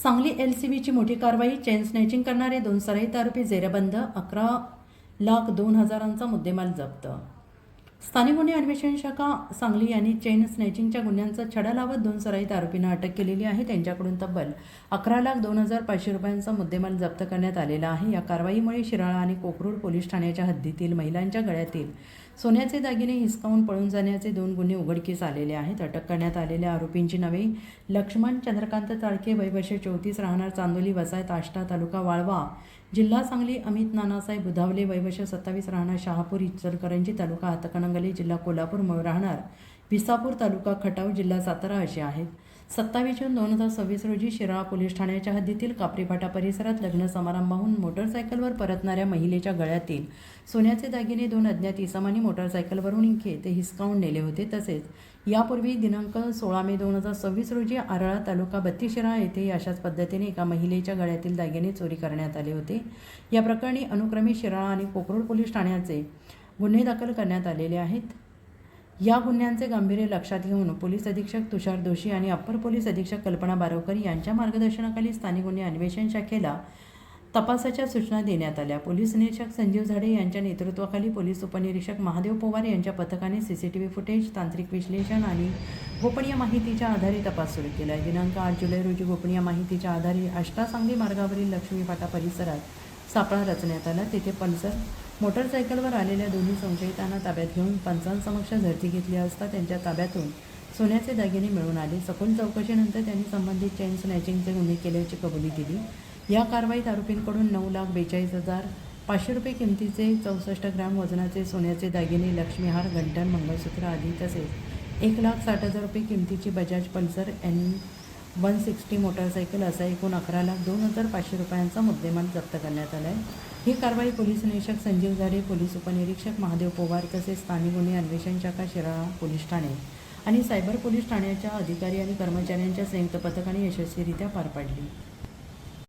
सांगली LCBची मोठी कारवाई. Chain snatching करणारे 2 सराईत आरोपी जेरबंद. 11,02,000चा मुद्देमाल जप्त. स्थानिक गुन्हे अन्वेषण शाखा सांगली यांनी चेन स्नॅचिंगच्या गुन्ह्यांचा छडा लावत 2 सराईत आरोपींना अटक केलेली आहे. त्यांच्याकडून तब्बल 11,02,500 रुपयांचा मुद्देमाल जप्त करण्यात आलेला आहे. या कारवाईमुळे शिराळा आणि कोकरूड पोलीस ठाण्याच्या हद्दीतील महिलांच्या गळ्यातील सोन्याचे दागिने हिसकावून पळून जाण्याचे 2 गुन्हे उघडकीस आलेले आहेत. अटक करण्यात आलेल्या आरोपींची नावे लक्ष्मण चंद्रकांत चाळके, वय वर्ष 34, राहणार चांदोली, वसाहत आष्टा, तालुका वाळवा, जिल्हा सांगली. अमित नानासाहेब बुधावले, वय वर्ष 27, राहणार शहापूर, इचलकरंजी, तालुका हातकणंगले, जिल्हा कोल्हापूर, राहणार विसापूर, तालुका खटाव, जिल्हा सातारा असे आहेत. 27 जून 2026 रोजी शिराळा पोलीस ठाण्याच्या हद्दीतील कापरीफाटा परिसरात लग्न समारंभाहून मोटरसायकलवर परतणाऱ्या महिलेच्या गळ्यातील सोन्याचे दागिने 2 अज्ञात इसमांनी मोटरसायकलवरून ते हिसकावून नेले होते. तसेच यापूर्वी दिनांक 16 मे 2026 रोजी आरळा, तालुका बत्तीशिराळा येथे अशाच पद्धतीने एका महिलेच्या गळ्यातील दागिने चोरी करण्यात आले होते. या प्रकरणी अनुक्रमे शिराळा आणि कोकरूड पोलीस ठाण्याचे गुन्हे दाखल करण्यात आलेले आहेत. या गुन्ह्यांचे गांभीर्य लक्षात घेऊन पोलीस अधीक्षक तुषार दोशी आणि अप्पर पोलीस अधीक्षक कल्पना बारवकर यांच्या मार्गदर्शनाखाली स्थानिक गुन्हे अन्वेषण शाखेला तपासाच्या सूचना देण्यात आल्या. पोलीस निरीक्षक संजीव झाडे यांच्या नेतृत्वाखाली पोलीस उपनिरीक्षक महादेव पवार यांच्या पथकाने CCTV फुटेज, तांत्रिक विश्लेषण आणि गोपनीय माहितीच्या आधारे तपास सुरू केला. दिनांक 8 जुलै रोजी गोपनीय माहितीच्या आधारे आष्टा सांगली मार्गावरील लक्ष्मी फाटा परिसरात सापळा रचण्यात आला. तेथे पल्सर मोटरसायकलवर आलेल्या दोन्ही संशयितांना ताब्यात घेऊन पंचांसमक्ष झडती घेतली असता त्यांच्या ताब्यातून सोन्याचे दागिने मिळून आले. सखोल चौकशीनंतर त्यांनी संबंधित चेन स्नॅचिंगचे गुन्हे केल्याची कबुली दिली. या कारवाईत आरोपींकडून 9,42,500 रुपये किमतीचे 64 ग्रॅम वजनाचे सोन्याचे दागिने, लक्ष्मीहार, गंठण, मंगळसूत्र आदी तसेच 1,60,000 रुपये किमतीची बजाज पल्सर N160 मोटरसायकल असा एकूण 11,02,500 रुपयांचा मुद्देमाल जप्त करण्यात आला आहे. ही कारवाई पोलीस निरीक्षक संजीव झाडे, पोलीस उपनिरीक्षक महादेव पवार तसेच स्थानिक गुन्हे अन्वेषण शाखा शिराळा पोलीस ठाणे आणि सायबर पोलीस ठाण्याच्या अधिकारी आणि कर्मचाऱ्यांच्या संयुक्त पथकाने यशस्वीरित्या पार पाडली.